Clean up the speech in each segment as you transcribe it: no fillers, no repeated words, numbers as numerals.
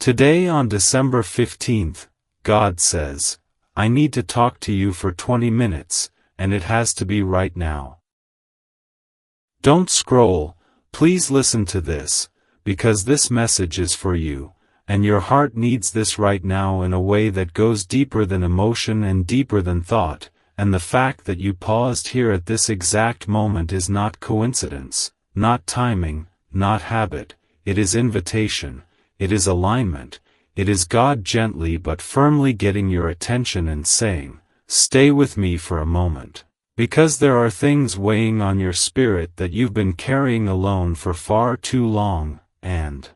Today on December 15th, God says, I need to talk to you for 20 minutes, and it has to be right now. Don't scroll, please listen to this, because this message is for you, and your heart needs this right now in a way that goes deeper than emotion and deeper than thought, and the fact that you paused here at this exact moment is not coincidence, not timing, not habit, it is invitation, it is alignment, it is God gently but firmly getting your attention and saying, stay with me for a moment. Because there are things weighing on your spirit that you've been carrying alone for far too long, and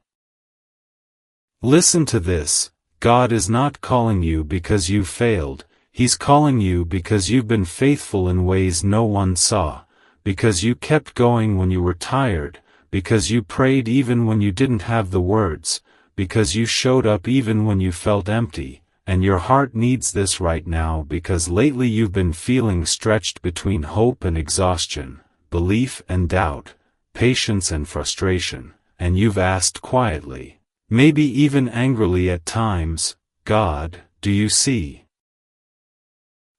listen to this, God is not calling you because you failed, He's calling you because you've been faithful in ways no one saw, because you kept going when you were tired, because you prayed even when you didn't have the words, because you showed up even when you felt empty. And your heart needs this right now because lately you've been feeling stretched between hope and exhaustion, belief and doubt, patience and frustration, and you've asked quietly, maybe even angrily at times, God, do you see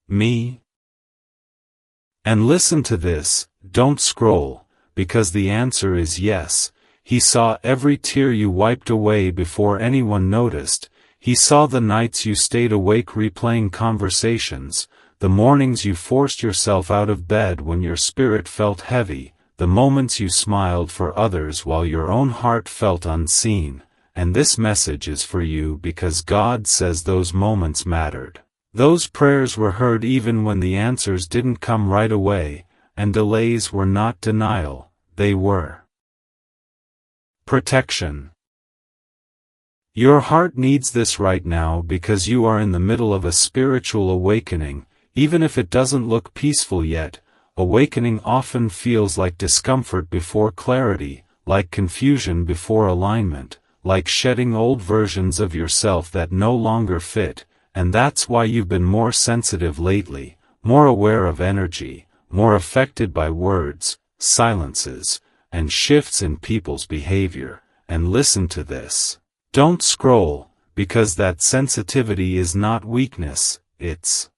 me? And listen to this, don't scroll, because the answer is yes. He saw every tear you wiped away before anyone noticed. He saw the nights you stayed awake replaying conversations, the mornings you forced yourself out of bed when your spirit felt heavy, the moments you smiled for others while your own heart felt unseen, and this message is for you because God says those moments mattered. Those prayers were heard even when the answers didn't come right away, and delays were not denial, they were protection. Your heart needs this right now because you are in the middle of a spiritual awakening, even if it doesn't look peaceful yet. Awakening often feels like discomfort before clarity, like confusion before alignment, like shedding old versions of yourself that no longer fit, and that's why you've been more sensitive lately, more aware of energy, more affected by words, silences, and shifts in people's behavior. And listen to this. Don't scroll, because that sensitivity is not weakness, it's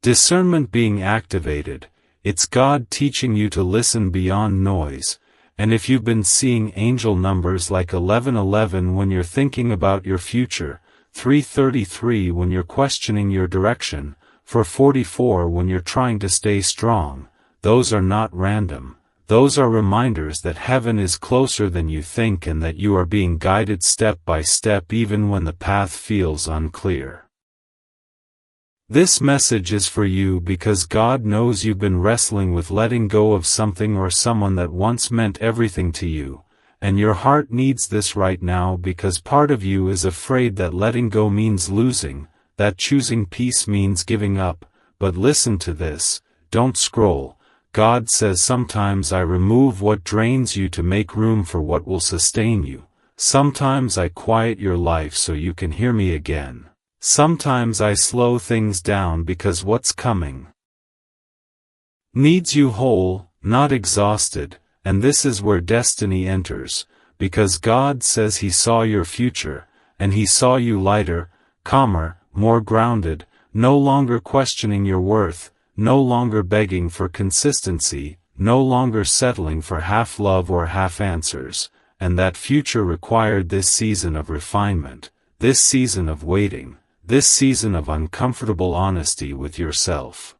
discernment being activated, it's God teaching you to listen beyond noise, and if you've been seeing angel numbers like 1111 when you're thinking about your future, 333 when you're questioning your direction, 444 when you're trying to stay strong, those are not random. Those are reminders that heaven is closer than you think and that you are being guided step by step even when the path feels unclear. This message is for you because God knows you've been wrestling with letting go of something or someone that once meant everything to you, and your heart needs this right now because part of you is afraid that letting go means losing, that choosing peace means giving up, but listen to this, don't scroll. God says sometimes I remove what drains you to make room for what will sustain you. Sometimes I quiet your life so you can hear me again. Sometimes I slow things down because what's coming needs you whole, not exhausted, and this is where destiny enters, because God says He saw your future, and He saw you lighter, calmer, more grounded, no longer questioning your worth, no longer begging for consistency, no longer settling for half love or half answers, and that future required this season of refinement, this season of waiting, this season of uncomfortable honesty with yourself.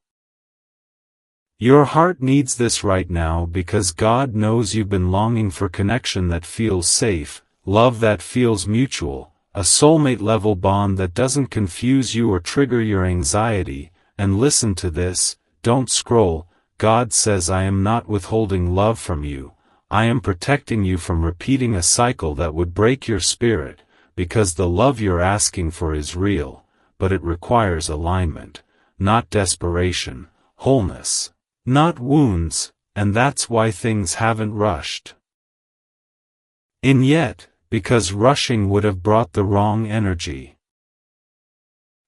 Your heart needs this right now because God knows you've been longing for connection that feels safe, love that feels mutual, a soulmate-level bond that doesn't confuse you or trigger your anxiety. And listen to this, don't scroll, God says I am not withholding love from you, I am protecting you from repeating a cycle that would break your spirit, because the love you're asking for is real, but it requires alignment, not desperation, wholeness, not wounds, and that's why things haven't rushed in yet, because rushing would have brought the wrong energy.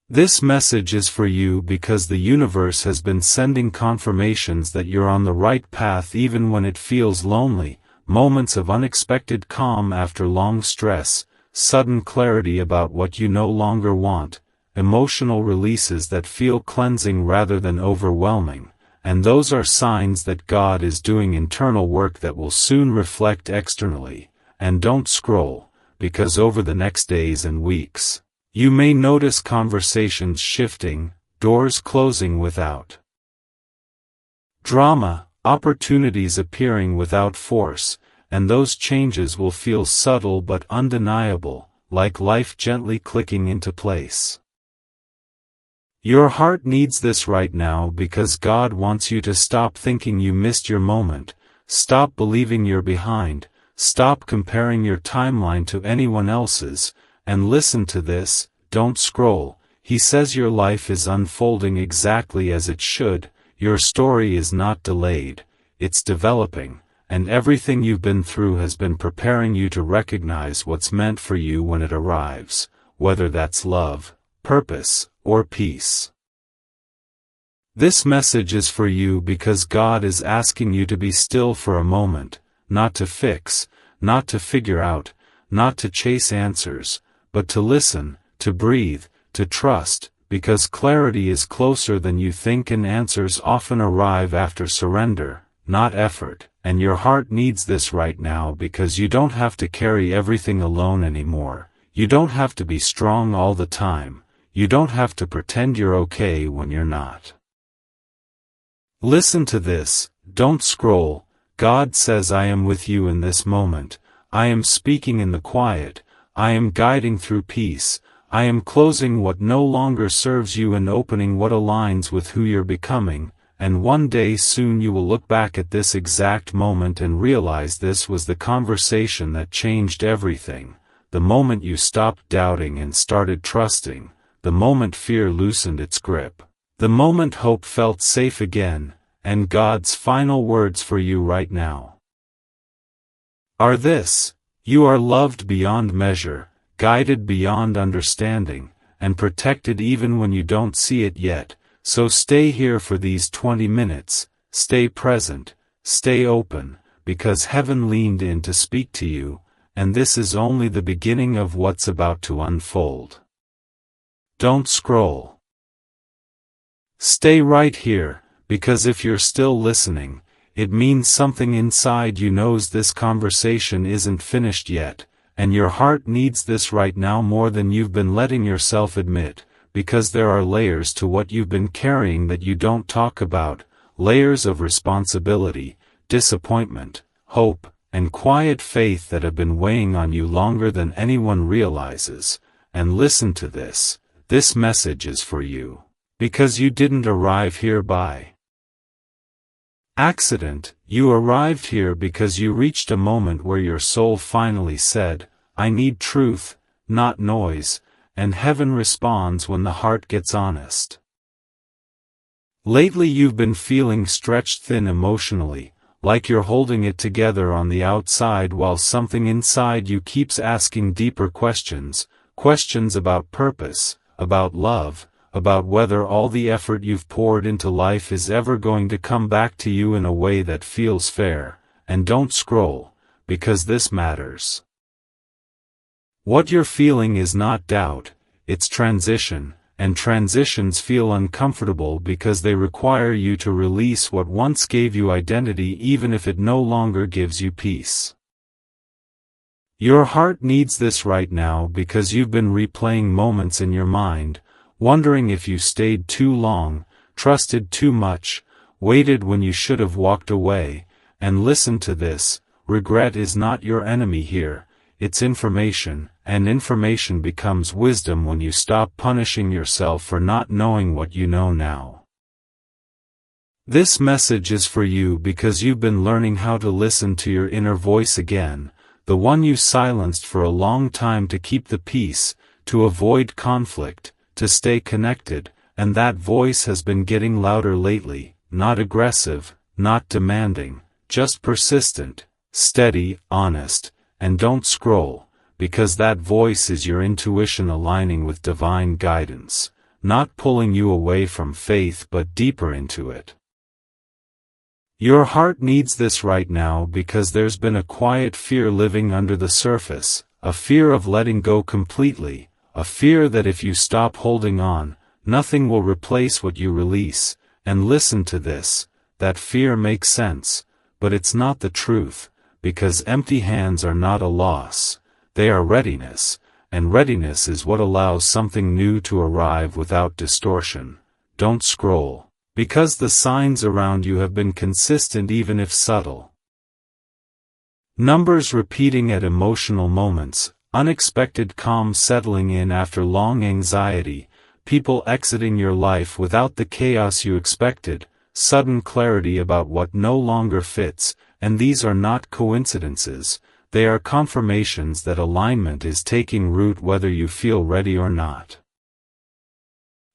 This message is for you because the universe has been sending confirmations that you're on the right path even when it feels lonely, moments of unexpected calm after long stress, sudden clarity about what you no longer want, emotional releases that feel cleansing rather than overwhelming, and those are signs that God is doing internal work that will soon reflect externally. And don't scroll, because over the next days and weeks, you may notice conversations shifting, doors closing without drama, opportunities appearing without force, and those changes will feel subtle but undeniable, like life gently clicking into place. Your heart needs this right now because God wants you to stop thinking you missed your moment, stop believing you're behind, stop comparing your timeline to anyone else's, and listen to this. Don't scroll. He says your life is unfolding exactly as it should, your story is not delayed, it's developing, and everything you've been through has been preparing you to recognize what's meant for you when it arrives, whether that's love, purpose, or peace. This message is for you because God is asking you to be still for a moment, not to fix, not to figure out, not to chase answers, but to listen, to breathe, to trust, because clarity is closer than you think and answers often arrive after surrender, not effort, and your heart needs this right now because you don't have to carry everything alone anymore, you don't have to be strong all the time, you don't have to pretend you're okay when you're not. Listen to this, don't scroll. God says I am with you in this moment, I am speaking in the quiet, I am guiding through peace, I am closing what no longer serves you and opening what aligns with who you're becoming, and one day soon you will look back at this exact moment and realize this was the conversation that changed everything, the moment you stopped doubting and started trusting, the moment fear loosened its grip, the moment hope felt safe again, and God's final words for you right now are this: you are loved beyond measure, guided beyond understanding, and protected even when you don't see it yet, so stay here for these 20 minutes, stay present, stay open, because heaven leaned in to speak to you, and this is only the beginning of what's about to unfold. Don't scroll. Stay right here, because if you're still listening, it means something inside you knows this conversation isn't finished yet, and your heart needs this right now more than you've been letting yourself admit, because there are layers to what you've been carrying that you don't talk about, layers of responsibility, disappointment, hope, and quiet faith that have been weighing on you longer than anyone realizes. And listen to this, this message is for you, because you didn't arrive here by accident, you arrived here because you reached a moment where your soul finally said, I need truth, not noise, and heaven responds when the heart gets honest. Lately you've been feeling stretched thin emotionally, like you're holding it together on the outside while something inside you keeps asking deeper questions, questions about purpose, about love, about whether all the effort you've poured into life is ever going to come back to you in a way that feels fair. And don't scroll, because this matters. What you're feeling is not doubt, it's transition, and transitions feel uncomfortable because they require you to release what once gave you identity even if it no longer gives you peace. Your heart needs this right now because you've been replaying moments in your mind, wondering if you stayed too long, trusted too much, waited when you should have walked away, and listen to this, regret is not your enemy here, it's information, and information becomes wisdom when you stop punishing yourself for not knowing what you know now. This message is for you because you've been learning how to listen to your inner voice again, the one you silenced for a long time to keep the peace, to avoid conflict, to stay connected, and that voice has been getting louder lately, not aggressive, not demanding, just persistent, steady, honest, and don't scroll, because that voice is your intuition aligning with divine guidance, not pulling you away from faith but deeper into it. Your heart needs this right now because there's been a quiet fear living under the surface, a fear of letting go completely, a fear that if you stop holding on, nothing will replace what you release. And listen to this, that fear makes sense, but it's not the truth, because empty hands are not a loss, they are readiness, and readiness is what allows something new to arrive without distortion. Don't scroll, because the signs around you have been consistent even if subtle. Numbers repeating at emotional moments, unexpected calm settling in after long anxiety, people exiting your life without the chaos you expected, sudden clarity about what no longer fits, and these are not coincidences, they are confirmations that alignment is taking root whether you feel ready or not.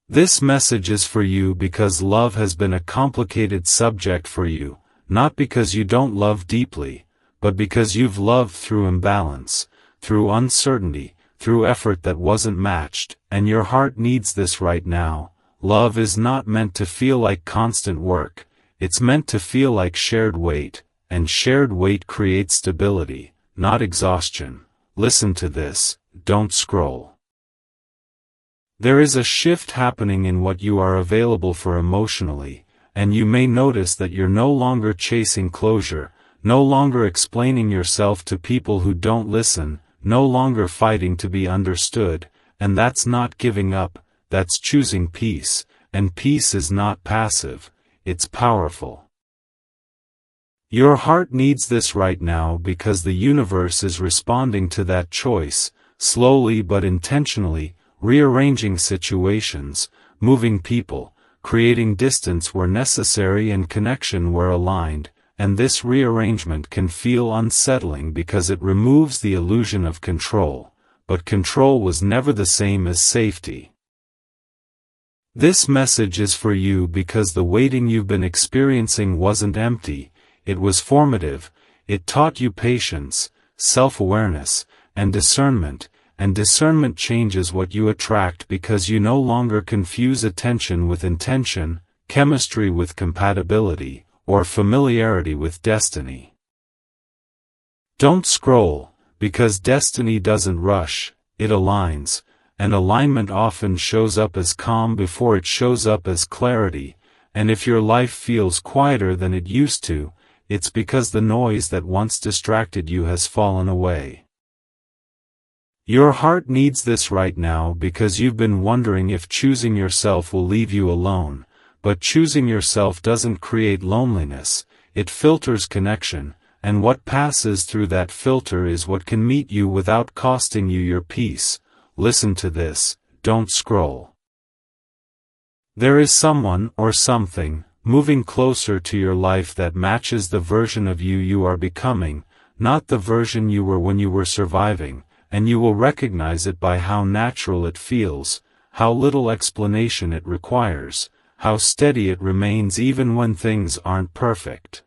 This message is for you because love has been a complicated subject for you, not because you don't love deeply, but because you've loved through imbalance, through uncertainty, through effort that wasn't matched, and your heart needs this right now. Love is not meant to feel like constant work, it's meant to feel like shared weight, and shared weight creates stability, not exhaustion. Listen to this, don't scroll. There is a shift happening in what you are available for emotionally, and you may notice that you're no longer chasing closure, no longer explaining yourself to people who don't listen, no longer fighting to be understood, and that's not giving up, that's choosing peace, and peace is not passive, it's powerful. Your heart needs this right now because the universe is responding to that choice, slowly but intentionally, rearranging situations, moving people, creating distance where necessary and connection where aligned, and this rearrangement can feel unsettling because it removes the illusion of control, but control was never the same as safety. This message is for you because the waiting you've been experiencing wasn't empty, it was formative, it taught you patience, self-awareness, and discernment changes what you attract because you no longer confuse attention with intention, chemistry with compatibility, or familiarity with destiny. Don't scroll, because destiny doesn't rush, it aligns, and alignment often shows up as calm before it shows up as clarity, and if your life feels quieter than it used to, it's because the noise that once distracted you has fallen away. Your heart needs this right now because you've been wondering if choosing yourself will leave you alone, but choosing yourself doesn't create loneliness, it filters connection, and what passes through that filter is what can meet you without costing you your peace. Listen to this, don't scroll. There is someone or something moving closer to your life that matches the version of you you are becoming, not the version you were when you were surviving, and you will recognize it by how natural it feels, how little explanation it requires, how steady it remains even when things aren't perfect.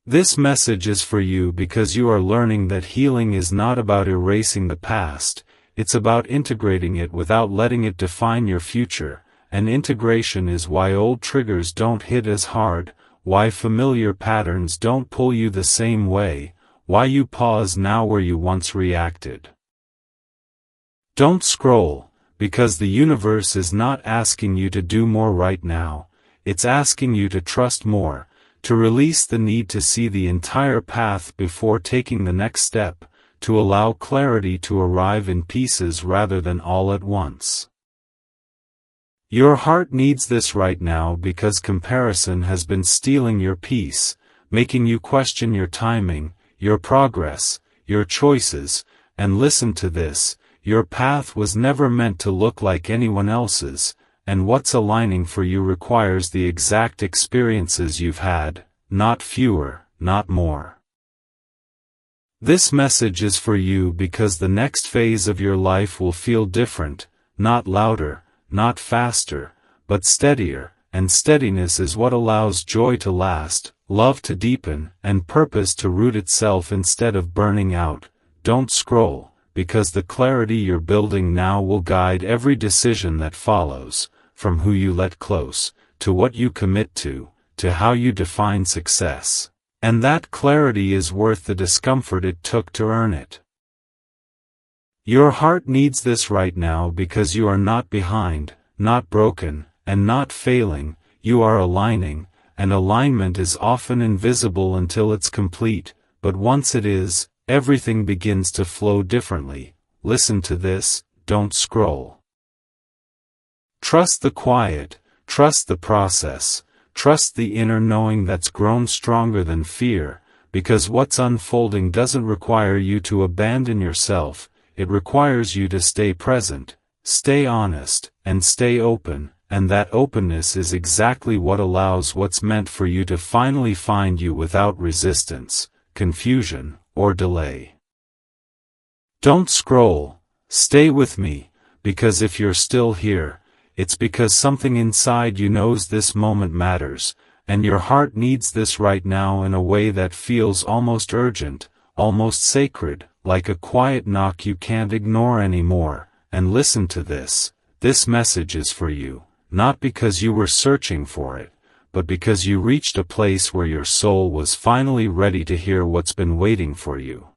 This message is for you because you are learning that healing is not about erasing the past, it's about integrating it without letting it define your future, and integration is why old triggers don't hit as hard, why familiar patterns don't pull you the same way, why you pause now where you once reacted. Don't scroll, because the universe is not asking you to do more right now, it's asking you to trust more, to release the need to see the entire path before taking the next step, to allow clarity to arrive in pieces rather than all at once. Your heart needs this right now because comparison has been stealing your peace, making you question your timing, your progress, your choices, and listen to this, your path was never meant to look like anyone else's, and what's aligning for you requires the exact experiences you've had, not fewer, not more. This message is for you because the next phase of your life will feel different, not louder, not faster, but steadier, and steadiness is what allows joy to last, love to deepen, and purpose to root itself instead of burning out. Don't scroll, because the clarity you're building now will guide every decision that follows, from who you let close, to what you commit to how you define success. And that clarity is worth the discomfort it took to earn it. Your heart needs this right now because you are not behind, not broken, and not failing, you are aligning, and alignment is often invisible until it's complete, but once it is, everything begins to flow differently. Listen to this, don't scroll. Trust the quiet, trust the process, trust the inner knowing that's grown stronger than fear, because what's unfolding doesn't require you to abandon yourself, it requires you to stay present, stay honest, and stay open, and that openness is exactly what allows what's meant for you to finally find you without resistance, confusion, or delay. Don't scroll, stay with me, because if you're still here, it's because something inside you knows this moment matters, and your heart needs this right now in a way that feels almost urgent, almost sacred, like a quiet knock you can't ignore anymore. And listen to this, this message is for you, not because you were searching for it, but because you reached a place where your soul was finally ready to hear what's been waiting for you.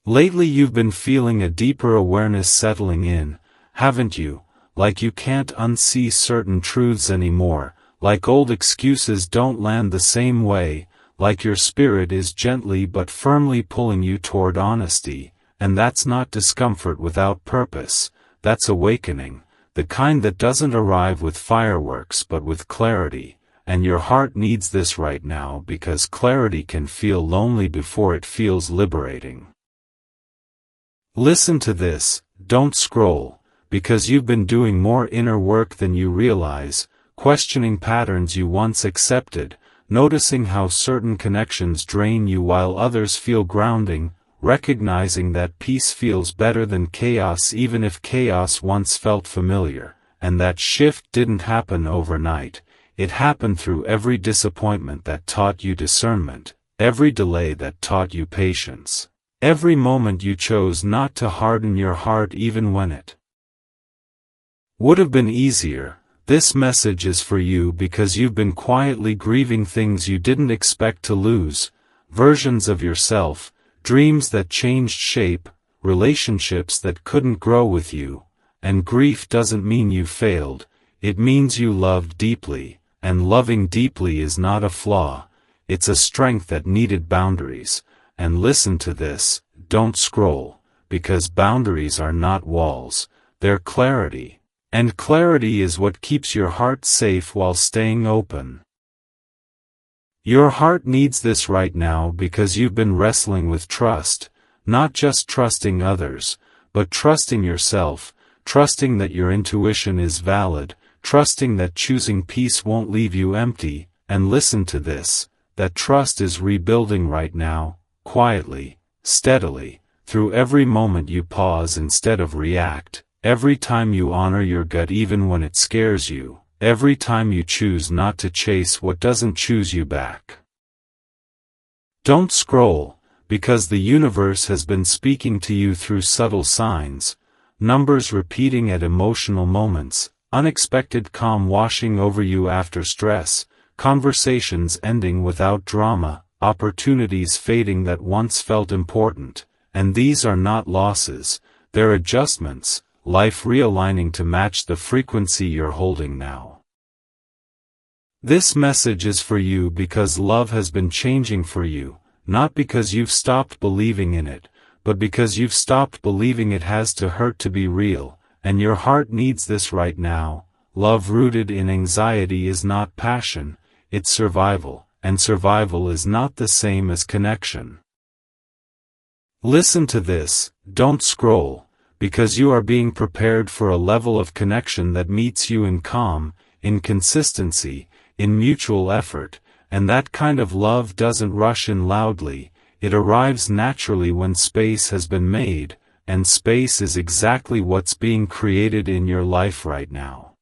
Lately you've been feeling a deeper awareness settling in, haven't you? Like you can't unsee certain truths anymore, like old excuses don't land the same way, like your spirit is gently but firmly pulling you toward honesty, and that's not discomfort without purpose, that's awakening, the kind that doesn't arrive with fireworks but with clarity, and your heart needs this right now because clarity can feel lonely before it feels liberating. Listen to this, don't scroll, because you've been doing more inner work than you realize, questioning patterns you once accepted, noticing how certain connections drain you while others feel grounding, recognizing that peace feels better than chaos even if chaos once felt familiar, and that shift didn't happen overnight, it happened through every disappointment that taught you discernment, every delay that taught you patience, every moment you chose not to harden your heart even when it would have been easier. This message is for you because you've been quietly grieving things you didn't expect to lose, versions of yourself, dreams that changed shape, relationships that couldn't grow with you, and grief doesn't mean you failed, it means you loved deeply, and loving deeply is not a flaw, it's a strength that needed boundaries, and listen to this, don't scroll, because boundaries are not walls, they're clarity. And clarity is what keeps your heart safe while staying open. Your heart needs this right now because you've been wrestling with trust, not just trusting others, but trusting yourself, trusting that your intuition is valid, trusting that choosing peace won't leave you empty, and listen to this, that trust is rebuilding right now, quietly, steadily, through every moment you pause instead of react. Every time you honor your gut even when it scares you, every time you choose not to chase what doesn't choose you back. Don't scroll, because the universe has been speaking to you through subtle signs, numbers repeating at emotional moments, unexpected calm washing over you after stress, conversations ending without drama, opportunities fading that once felt important, and these are not losses, they're adjustments. Life realigning to match the frequency you're holding now. This message is for you because love has been changing for you, not because you've stopped believing in it, but because you've stopped believing it has to hurt to be real, and your heart needs this right now. Love rooted in anxiety is not passion, it's survival, and survival is not the same as connection. Listen to this, don't scroll. Because you are being prepared for a level of connection that meets you in calm, in consistency, in mutual effort, and that kind of love doesn't rush in loudly, it arrives naturally when space has been made, and space is exactly what's being created in your life right now.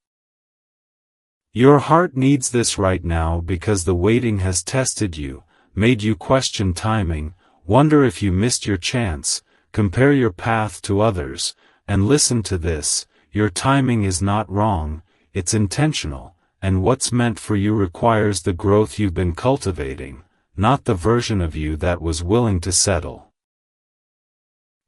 Your heart needs this right now because the waiting has tested you, made you question timing, wonder if you missed your chance, compare your path to others, and listen to this, your timing is not wrong, it's intentional, and what's meant for you requires the growth you've been cultivating, not the version of you that was willing to settle.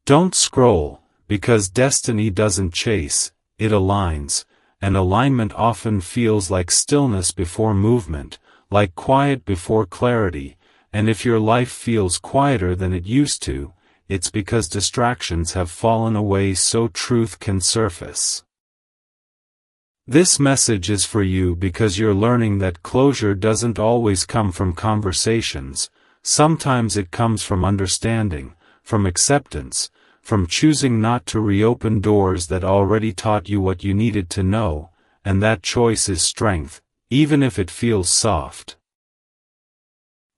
Don't scroll, because destiny doesn't chase, it aligns, and alignment often feels like stillness before movement, like quiet before clarity, and if your life feels quieter than it used to, it's because distractions have fallen away so truth can surface. This message is for you because you're learning that closure doesn't always come from conversations, sometimes it comes from understanding, from acceptance, from choosing not to reopen doors that already taught you what you needed to know, and that choice is strength, even if it feels soft.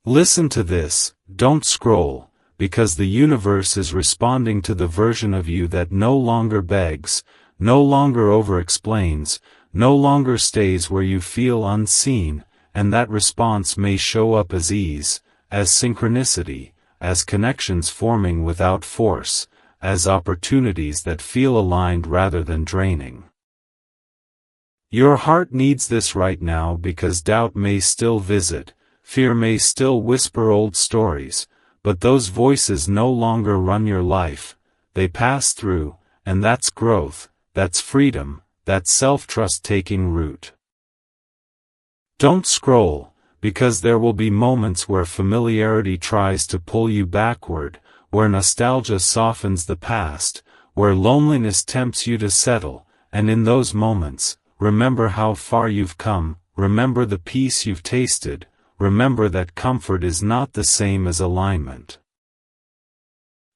Listen to this, don't scroll, because the universe is responding to the version of you that no longer begs, no longer over-explains, no longer stays where you feel unseen, and that response may show up as ease, as synchronicity, as connections forming without force, as opportunities that feel aligned rather than draining. Your heart needs this right now because doubt may still visit, fear may still whisper old stories, but those voices no longer run your life, they pass through, and that's growth, that's freedom, that's self-trust taking root. Don't scroll, because there will be moments where familiarity tries to pull you backward, where nostalgia softens the past, where loneliness tempts you to settle, and in those moments, remember how far you've come, remember the peace you've tasted, remember that comfort is not the same as alignment.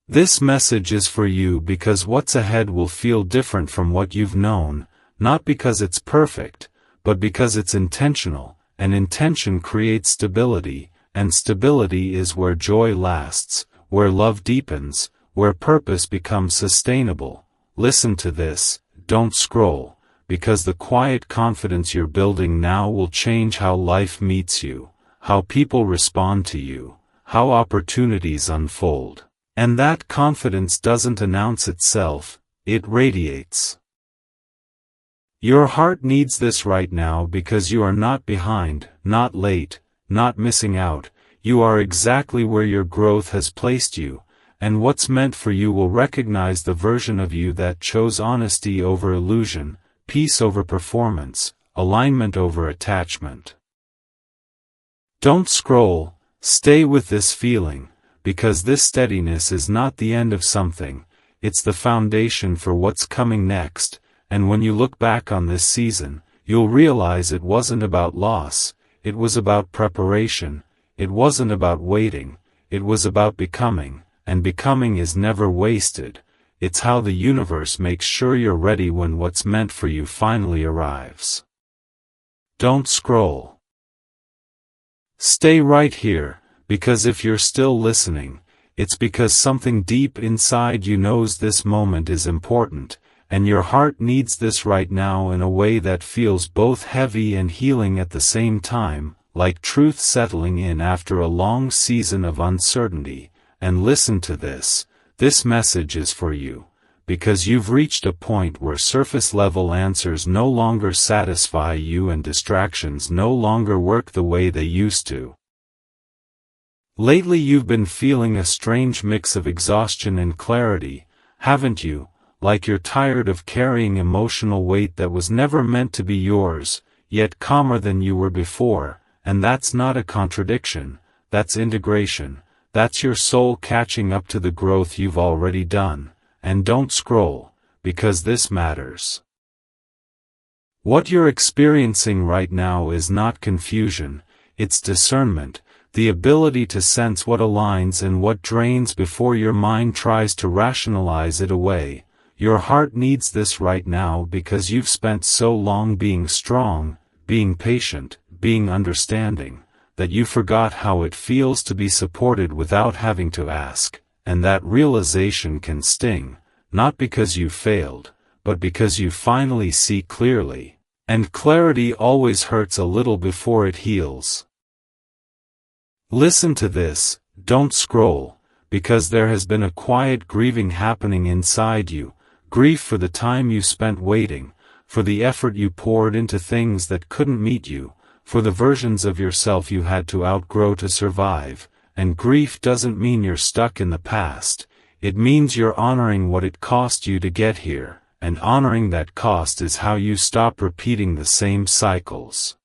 This message is for you because what's ahead will feel different from what you've known, not because it's perfect, but because it's intentional, and intention creates stability, and stability is where joy lasts, where love deepens, where purpose becomes sustainable. Listen to this, don't scroll, because the quiet confidence you're building now will change how life meets you, how people respond to you, how opportunities unfold. And that confidence doesn't announce itself, it radiates. Your heart needs this right now because you are not behind, not late, not missing out, you are exactly where your growth has placed you, and what's meant for you will recognize the version of you that chose honesty over illusion, peace over performance, alignment over attachment. Don't scroll, stay with this feeling, because this steadiness is not the end of something, it's the foundation for what's coming next, and when you look back on this season, you'll realize it wasn't about loss, it was about preparation, it wasn't about waiting, it was about becoming, and becoming is never wasted, it's how the universe makes sure you're ready when what's meant for you finally arrives. Don't scroll. Stay right here, because if you're still listening, it's because something deep inside you knows this moment is important, and your heart needs this right now in a way that feels both heavy and healing at the same time, like truth settling in after a long season of uncertainty. And listen to this, this message is for you, because you've reached a point where surface-level answers no longer satisfy you and distractions no longer work the way they used to. Lately you've been feeling a strange mix of exhaustion and clarity, haven't you? Like you're tired of carrying emotional weight that was never meant to be yours, yet calmer than you were before, and that's not a contradiction, that's integration, that's your soul catching up to the growth you've already done, and don't scroll, because this matters. What you're experiencing right now is not confusion, it's discernment, the ability to sense what aligns and what drains before your mind tries to rationalize it away. Your heart needs this right now because you've spent so long being strong, being patient, being understanding, that you forgot how it feels to be supported without having to ask, and that realization can sting, not because you failed, but because you finally see clearly, and clarity always hurts a little before it heals. Listen to this, don't scroll, because there has been a quiet grieving happening inside you, grief for the time you spent waiting, for the effort you poured into things that couldn't meet you, for the versions of yourself you had to outgrow to survive, and grief doesn't mean you're stuck in the past, it means you're honoring what it cost you to get here, and honoring that cost is how you stop repeating the same cycles.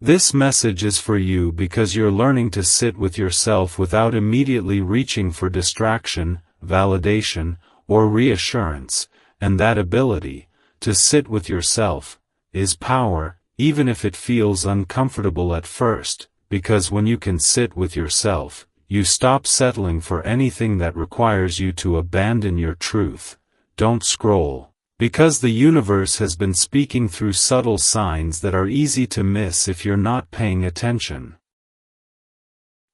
This message is for you because you're learning to sit with yourself without immediately reaching for distraction, validation, or reassurance, and that ability, to sit with yourself, is power, even if it feels uncomfortable at first, because when you can sit with yourself, you stop settling for anything that requires you to abandon your truth. Don't scroll. Because the universe has been speaking through subtle signs that are easy to miss if you're not paying attention.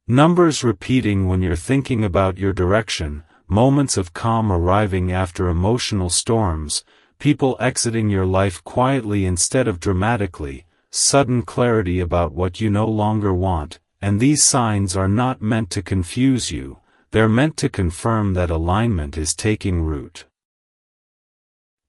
Numbers repeating when you're thinking about your direction, moments of calm arriving after emotional storms, people exiting your life quietly instead of dramatically, sudden clarity about what you no longer want, and these signs are not meant to confuse you, they're meant to confirm that alignment is taking root.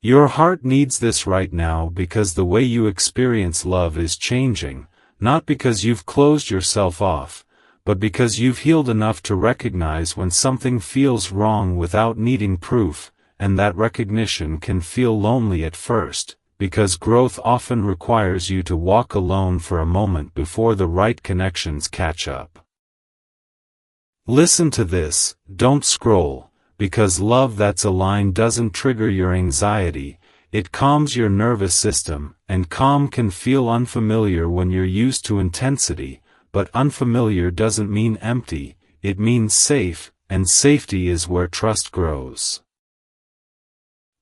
Your heart needs this right now because the way you experience love is changing, not because you've closed yourself off, but because you've healed enough to recognize when something feels wrong without needing proof, and that recognition can feel lonely at first, because growth often requires you to walk alone for a moment before the right connections catch up. Listen to this, don't scroll. Because love that's aligned doesn't trigger your anxiety, it calms your nervous system, and calm can feel unfamiliar when you're used to intensity, but unfamiliar doesn't mean empty, it means safe, and safety is where trust grows.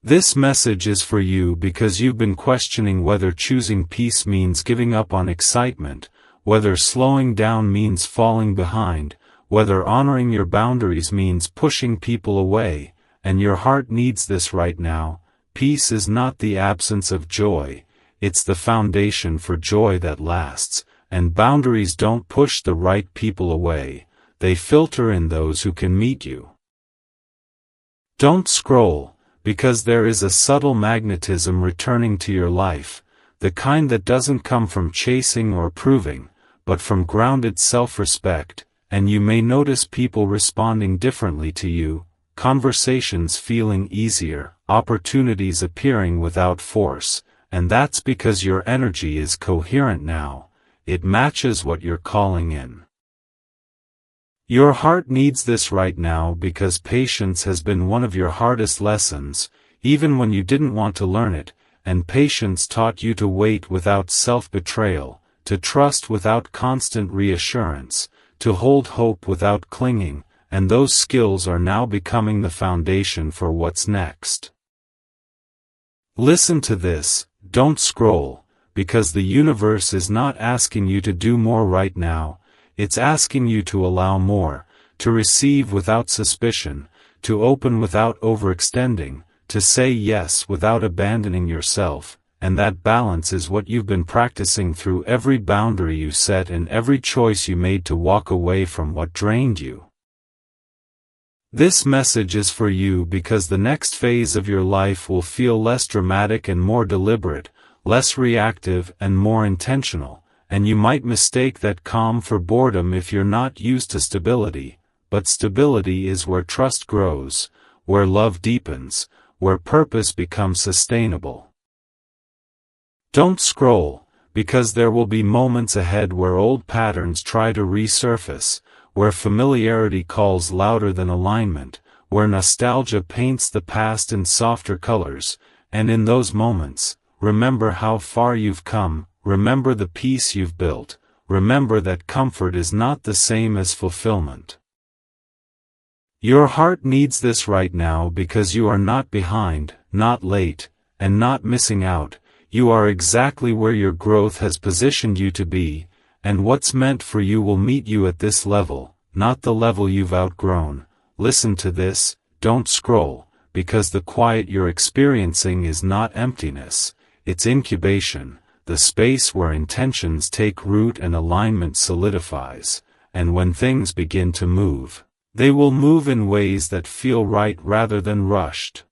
This message is for you because you've been questioning whether choosing peace means giving up on excitement, whether slowing down means falling behind, whether honoring your boundaries means pushing people away, and your heart needs this right now. Peace is not the absence of joy, it's the foundation for joy that lasts, and boundaries don't push the right people away, they filter in those who can meet you. Don't scroll, because there is a subtle magnetism returning to your life, the kind that doesn't come from chasing or proving, but from grounded self-respect. And you may notice people responding differently to you, conversations feeling easier, opportunities appearing without force, and that's because your energy is coherent now, it matches what you're calling in. Your heart needs this right now because patience has been one of your hardest lessons, even when you didn't want to learn it, and patience taught you to wait without self-betrayal, to trust without constant reassurance, to hold hope without clinging, and those skills are now becoming the foundation for what's next. Listen to this, don't scroll, because the universe is not asking you to do more right now, it's asking you to allow more, to receive without suspicion, to open without overextending, to say yes without abandoning yourself. And that balance is what you've been practicing through every boundary you set and every choice you made to walk away from what drained you. This message is for you because the next phase of your life will feel less dramatic and more deliberate, less reactive and more intentional, and you might mistake that calm for boredom if you're not used to stability, but stability is where trust grows, where love deepens, where purpose becomes sustainable. Don't scroll, because there will be moments ahead where old patterns try to resurface, where familiarity calls louder than alignment, where nostalgia paints the past in softer colors, and in those moments, remember how far you've come, remember the peace you've built, remember that comfort is not the same as fulfillment. Your heart needs this right now because you are not behind, not late, and not missing out. You are exactly where your growth has positioned you to be, and what's meant for you will meet you at this level, not the level you've outgrown. Listen to this, don't scroll, because the quiet you're experiencing is not emptiness, it's incubation, the space where intentions take root and alignment solidifies, and when things begin to move, they will move in ways that feel right rather than rushed.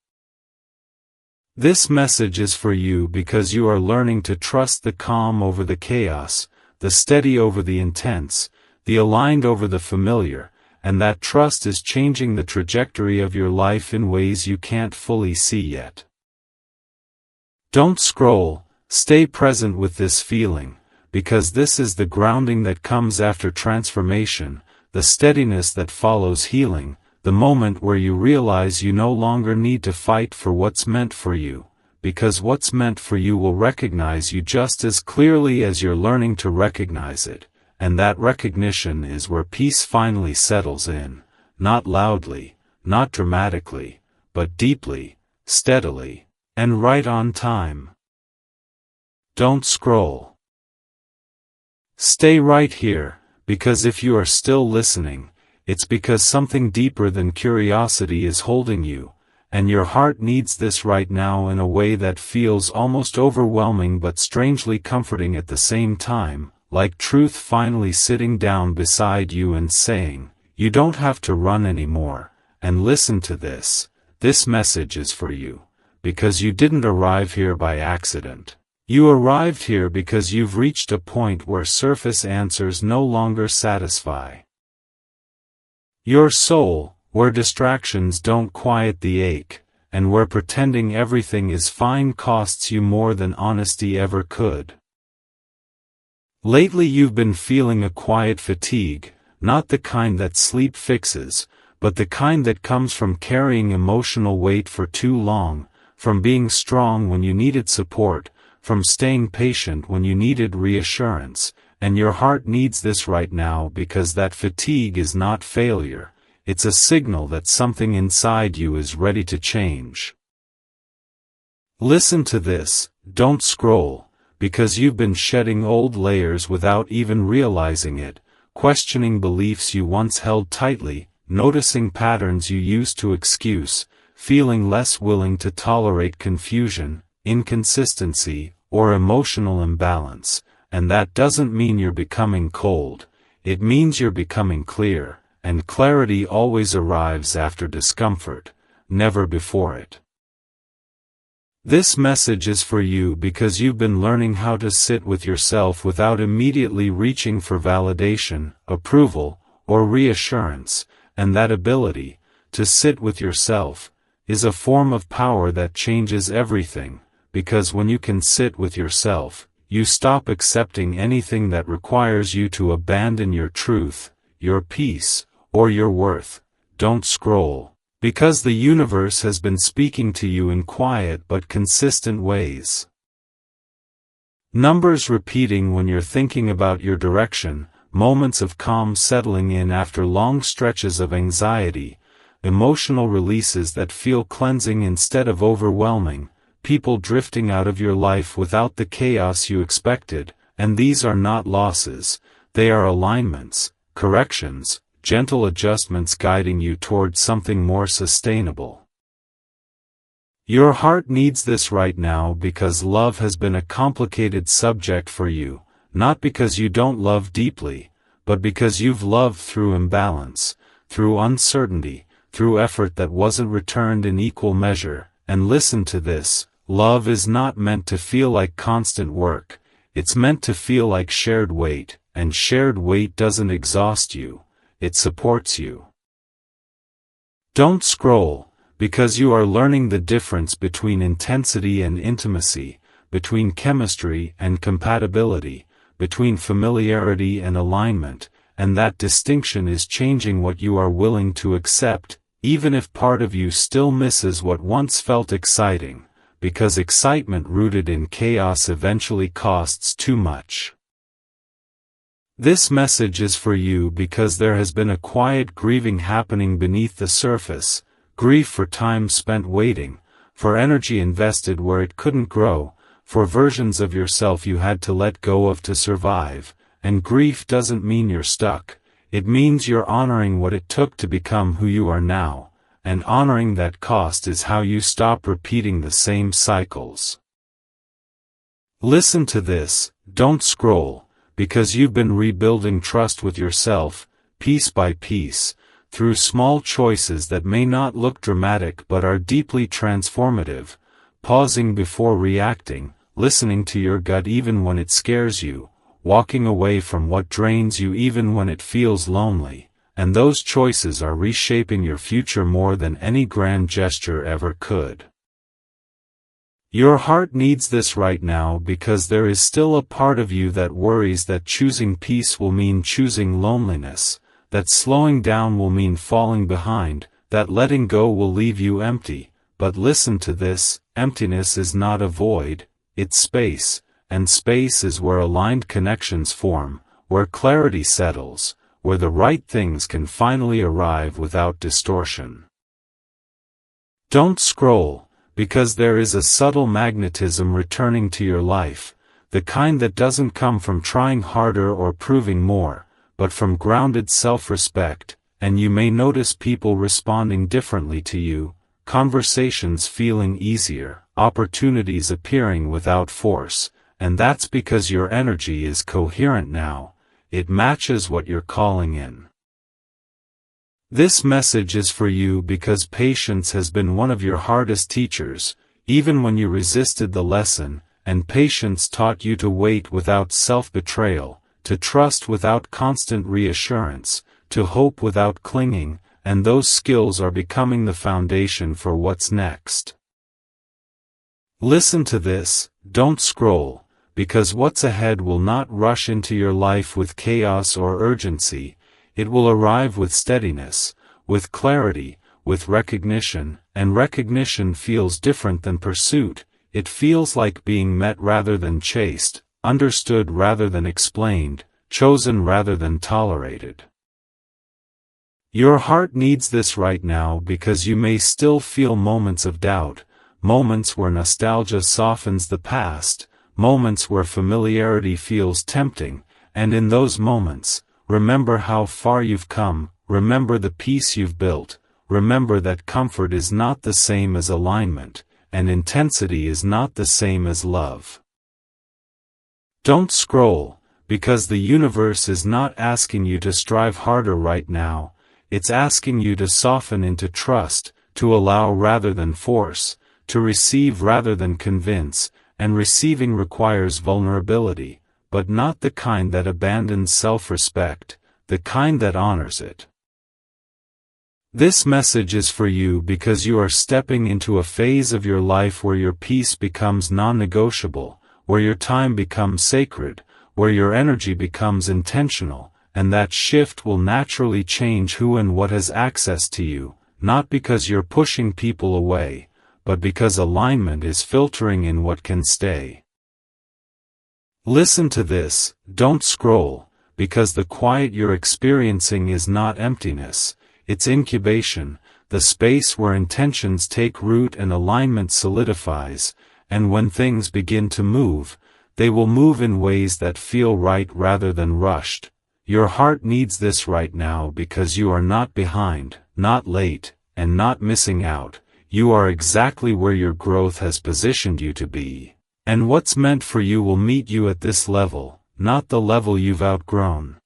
This message is for you because you are learning to trust the calm over the chaos, the steady over the intense, the aligned over the familiar, and that trust is changing the trajectory of your life in ways you can't fully see yet. Don't scroll, stay present with this feeling, because this is the grounding that comes after transformation, the steadiness that follows healing, the moment where you realize you no longer need to fight for what's meant for you, because what's meant for you will recognize you just as clearly as you're learning to recognize it, and that recognition is where peace finally settles in, not loudly, not dramatically, but deeply, steadily, and right on time. Don't scroll. Stay right here, because if you are still listening, it's because something deeper than curiosity is holding you, and your heart needs this right now in a way that feels almost overwhelming but strangely comforting at the same time, like truth finally sitting down beside you and saying, "You don't have to run anymore, and listen to this. This message is for you, because you didn't arrive here by accident. You arrived here because you've reached a point where surface answers no longer satisfy your soul, where distractions don't quiet the ache, and where pretending everything is fine costs you more than honesty ever could." Lately you've been feeling a quiet fatigue, not the kind that sleep fixes, but the kind that comes from carrying emotional weight for too long, from being strong when you needed support, from staying patient when you needed reassurance, and your heart needs this right now because that fatigue is not failure, it's a signal that something inside you is ready to change. Listen to this, don't scroll, because you've been shedding old layers without even realizing it, questioning beliefs you once held tightly, noticing patterns you used to excuse, feeling less willing to tolerate confusion, inconsistency, or emotional imbalance. And that doesn't mean you're becoming cold, it means you're becoming clear, and clarity always arrives after discomfort, never before it. This message is for you because you've been learning how to sit with yourself without immediately reaching for validation, approval, or reassurance, and that ability, to sit with yourself, is a form of power that changes everything, because when you can sit with yourself, you stop accepting anything that requires you to abandon your truth, your peace, or your worth. Don't scroll, because the universe has been speaking to you in quiet but consistent ways. Numbers repeating when you're thinking about your direction, moments of calm settling in after long stretches of anxiety, emotional releases that feel cleansing instead of overwhelming, people drifting out of your life without the chaos you expected, and these are not losses, they are alignments, corrections, gentle adjustments guiding you towards something more sustainable. Your heart needs this right now because love has been a complicated subject for you, not because you don't love deeply, but because you've loved through imbalance, through uncertainty, through effort that wasn't returned in equal measure, and listen to this. Love is not meant to feel like constant work, it's meant to feel like shared weight, and shared weight doesn't exhaust you, it supports you. Don't scroll, because you are learning the difference between intensity and intimacy, between chemistry and compatibility, between familiarity and alignment, and that distinction is changing what you are willing to accept, even if part of you still misses what once felt exciting. Because excitement rooted in chaos eventually costs too much. This message is for you because there has been a quiet grieving happening beneath the surface, grief for time spent waiting, for energy invested where it couldn't grow, for versions of yourself you had to let go of to survive, and grief doesn't mean you're stuck, it means you're honoring what it took to become who you are now. And honoring that cost is how you stop repeating the same cycles. Listen to this, don't scroll, because you've been rebuilding trust with yourself, piece by piece, through small choices that may not look dramatic but are deeply transformative, pausing before reacting, listening to your gut even when it scares you, walking away from what drains you even when it feels lonely, and those choices are reshaping your future more than any grand gesture ever could. Your heart needs this right now because there is still a part of you that worries that choosing peace will mean choosing loneliness, that slowing down will mean falling behind, that letting go will leave you empty. But listen to this, emptiness is not a void, it's space, and space is where aligned connections form, where clarity settles, where the right things can finally arrive without distortion. Don't scroll, because there is a subtle magnetism returning to your life, the kind that doesn't come from trying harder or proving more, but from grounded self-respect, and you may notice people responding differently to you, conversations feeling easier, opportunities appearing without force, and that's because your energy is coherent now, it matches what you're calling in. This message is for you because patience has been one of your hardest teachers, even when you resisted the lesson, and patience taught you to wait without self-betrayal, to trust without constant reassurance, to hope without clinging, and those skills are becoming the foundation for what's next. Listen to this, don't scroll, because what's ahead will not rush into your life with chaos or urgency. It will arrive with steadiness, with clarity, with recognition, and recognition feels different than pursuit. It feels like being met rather than chased, understood rather than explained, chosen rather than tolerated. Your heart needs this right now because you may still feel moments of doubt, moments where nostalgia softens the past, moments where familiarity feels tempting, and in those moments, remember how far you've come, remember the peace you've built, remember that comfort is not the same as alignment, and intensity is not the same as love. Don't scroll, because the universe is not asking you to strive harder right now, it's asking you to soften into trust, to allow rather than force, to receive rather than convince, and receiving requires vulnerability, but not the kind that abandons self-respect, the kind that honors it. This message is for you because you are stepping into a phase of your life where your peace becomes non-negotiable, where your time becomes sacred, where your energy becomes intentional, and that shift will naturally change who and what has access to you, not because you're pushing people away, but because alignment is filtering in what can stay. Listen to this, don't scroll, because the quiet you're experiencing is not emptiness, it's incubation, the space where intentions take root and alignment solidifies, and when things begin to move, they will move in ways that feel right rather than rushed. Your heart needs this right now because you are not behind, not late, and not missing out. You are exactly where your growth has positioned you to be. And what's meant for you will meet you at this level, not the level you've outgrown.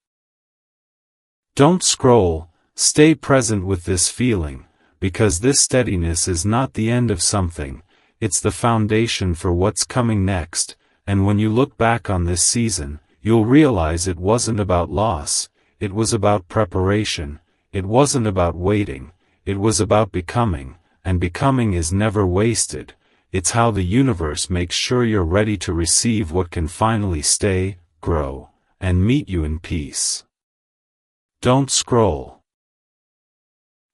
Don't scroll, stay present with this feeling, because this steadiness is not the end of something, it's the foundation for what's coming next, and when you look back on this season, you'll realize it wasn't about loss, it was about preparation, it wasn't about waiting, it was about becoming, and becoming is never wasted. It's how the universe makes sure you're ready to receive what can finally stay, grow, and meet you in peace. Don't scroll.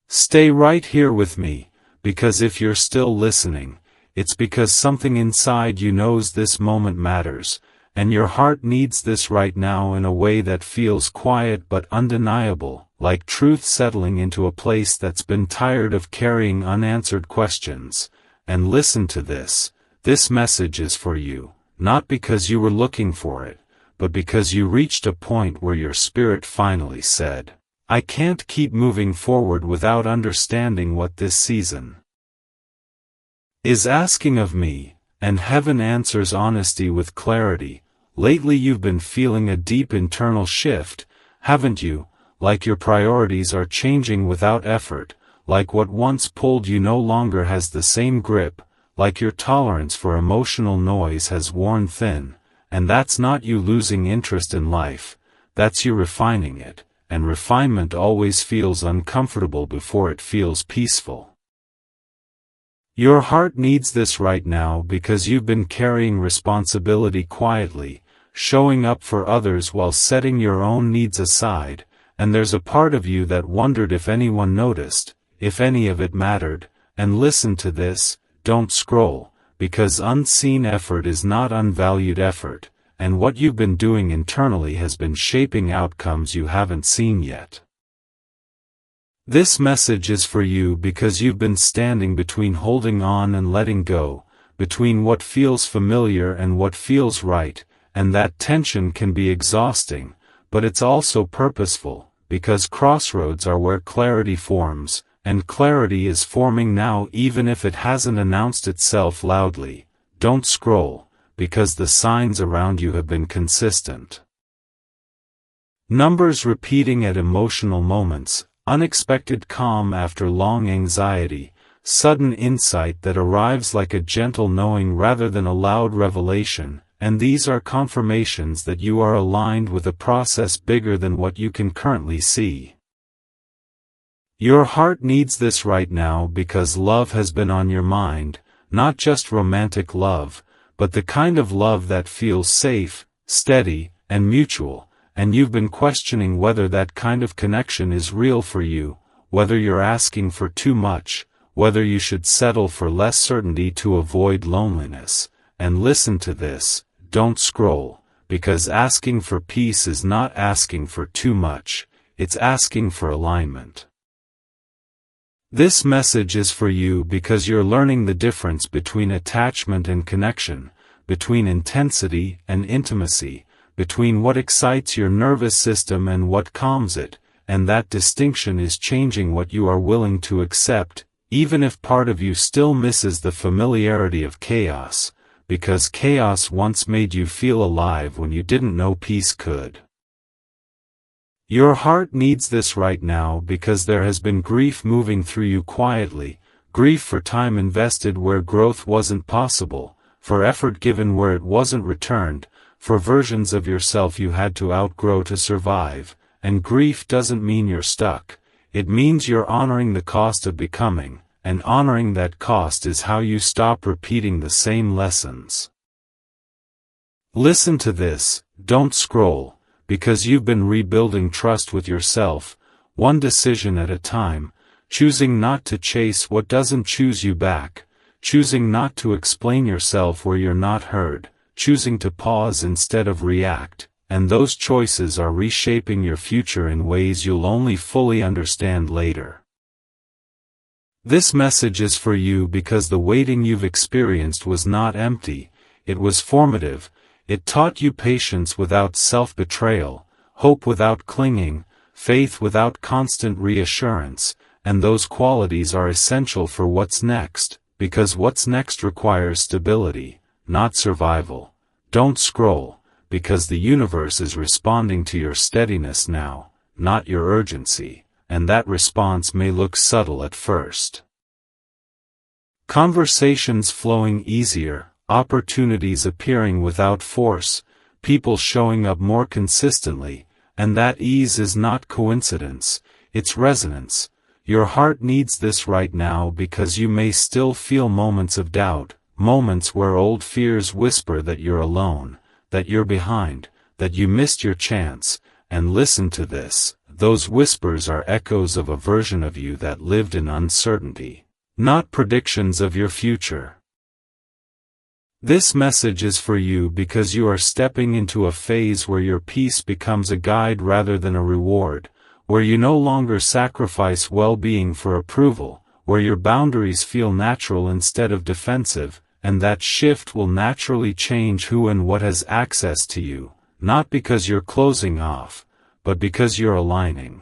Stay right here with me, because if you're still listening, it's because something inside you knows this moment matters, and your heart needs this right now in a way that feels quiet but undeniable, like truth settling into a place that's been tired of carrying unanswered questions. And listen to this, this message is for you, not because you were looking for it, but because you reached a point where your spirit finally said, I can't keep moving forward without understanding what this season is asking of me, and heaven answers honesty with clarity. Lately you've been feeling a deep internal shift, haven't you, like your priorities are changing without effort, like what once pulled you no longer has the same grip, like your tolerance for emotional noise has worn thin, and that's not you losing interest in life, that's you refining it, and refinement always feels uncomfortable before it feels peaceful. Your heart needs this right now because you've been carrying responsibility quietly, showing up for others while setting your own needs aside, and there's a part of you that wondered if anyone noticed, if any of it mattered. And listen to this, don't scroll, because unseen effort is not unvalued effort, and what you've been doing internally has been shaping outcomes you haven't seen yet. This message is for you because you've been standing between holding on and letting go, between what feels familiar and what feels right, and that tension can be exhausting, but it's also purposeful, because crossroads are where clarity forms, and clarity is forming now even if it hasn't announced itself loudly. Don't scroll, because the signs around you have been consistent. Numbers repeating at emotional moments, unexpected calm after long anxiety, sudden insight that arrives like a gentle knowing rather than a loud revelation, and these are confirmations that you are aligned with a process bigger than what you can currently see. Your heart needs this right now because love has been on your mind, not just romantic love, but the kind of love that feels safe, steady, and mutual, and you've been questioning whether that kind of connection is real for you, whether you're asking for too much, whether you should settle for less certainty to avoid loneliness. And listen to this, don't scroll, because asking for peace is not asking for too much, it's asking for alignment. This message is for you because you're learning the difference between attachment and connection, between intensity and intimacy, between what excites your nervous system and what calms it, and that distinction is changing what you are willing to accept, even if part of you still misses the familiarity of chaos, because chaos once made you feel alive when you didn't know peace could. Your heart needs this right now because there has been grief moving through you quietly, grief for time invested where growth wasn't possible, for effort given where it wasn't returned, for versions of yourself you had to outgrow to survive, and grief doesn't mean you're stuck, it means you're honoring the cost of becoming, and honoring that cost is how you stop repeating the same lessons. Listen to this, don't scroll, because you've been rebuilding trust with yourself, one decision at a time, choosing not to chase what doesn't choose you back, choosing not to explain yourself where you're not heard, choosing to pause instead of react, and those choices are reshaping your future in ways you'll only fully understand later. This message is for you because the waiting you've experienced was not empty, it was formative. It taught you patience without self-betrayal, hope without clinging, faith without constant reassurance, and those qualities are essential for what's next, because what's next requires stability, not survival. Don't scroll, because the universe is responding to your steadiness now, not your urgency, and that response may look subtle at first. Conversations flowing easier, opportunities appearing without force, people showing up more consistently, and that ease is not coincidence, it's resonance. Your heart needs this right now because you may still feel moments of doubt, moments where old fears whisper that you're alone, that you're behind, that you missed your chance, and listen to this, those whispers are echoes of a version of you that lived in uncertainty, not predictions of your future. This message is for you because you are stepping into a phase where your peace becomes a guide rather than a reward, where you no longer sacrifice well-being for approval, where your boundaries feel natural instead of defensive, and that shift will naturally change who and what has access to you, not because you're closing off, but because you're aligning.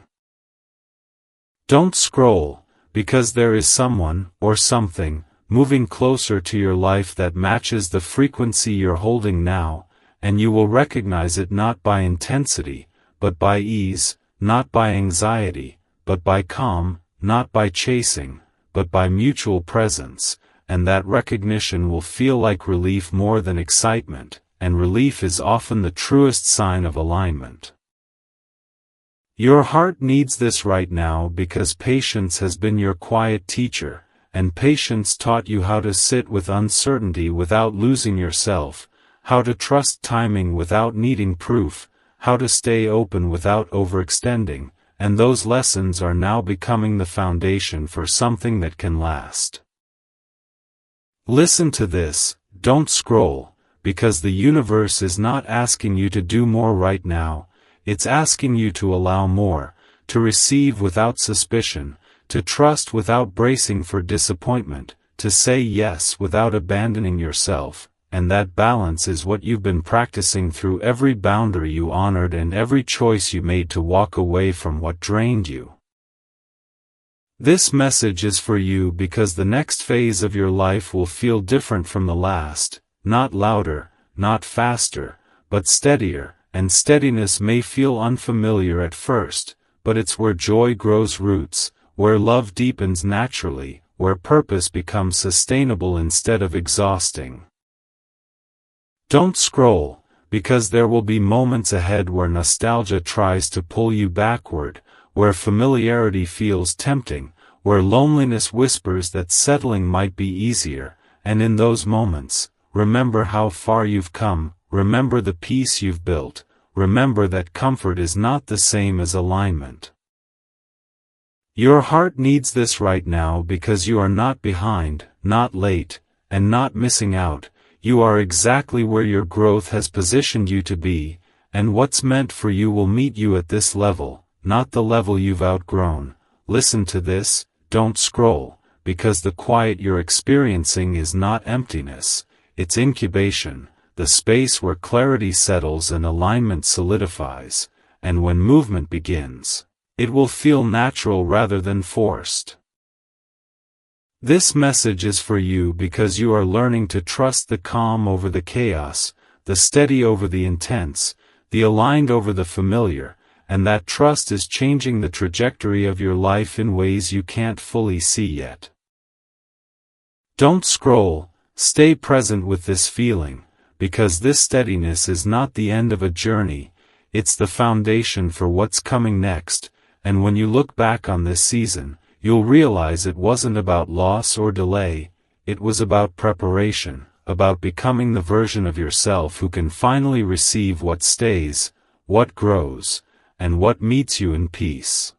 Don't scroll, because there is someone, or something, moving closer to your life that matches the frequency you're holding now, and you will recognize it not by intensity, but by ease, not by anxiety, but by calm, not by chasing, but by mutual presence, and that recognition will feel like relief more than excitement, and relief is often the truest sign of alignment. Your heart needs this right now because patience has been your quiet teacher, and patience taught you how to sit with uncertainty without losing yourself, how to trust timing without needing proof, how to stay open without overextending, and those lessons are now becoming the foundation for something that can last. Listen to this, don't scroll, because the universe is not asking you to do more right now, it's asking you to allow more, to receive without suspicion, to trust without bracing for disappointment, to say yes without abandoning yourself, and that balance is what you've been practicing through every boundary you honored and every choice you made to walk away from what drained you. This message is for you because the next phase of your life will feel different from the last, not louder, not faster, but steadier, and steadiness may feel unfamiliar at first, but it's where joy grows roots, where love deepens naturally, where purpose becomes sustainable instead of exhausting. Don't scroll, because there will be moments ahead where nostalgia tries to pull you backward, where familiarity feels tempting, where loneliness whispers that settling might be easier, and in those moments, remember how far you've come, remember the peace you've built, remember that comfort is not the same as alignment. Your heart needs this right now because you are not behind, not late, and not missing out. You are exactly where your growth has positioned you to be, and what's meant for you will meet you at this level, not the level you've outgrown. Listen to this, don't scroll, because the quiet you're experiencing is not emptiness, it's incubation, the space where clarity settles and alignment solidifies, and when movement begins, it will feel natural rather than forced. This message is for you because you are learning to trust the calm over the chaos, the steady over the intense, the aligned over the familiar, and that trust is changing the trajectory of your life in ways you can't fully see yet. Don't scroll, stay present with this feeling, because this steadiness is not the end of a journey, it's the foundation for what's coming next, and when you look back on this season, you'll realize it wasn't about loss or delay, it was about preparation, about becoming the version of yourself who can finally receive what stays, what grows, and what meets you in peace.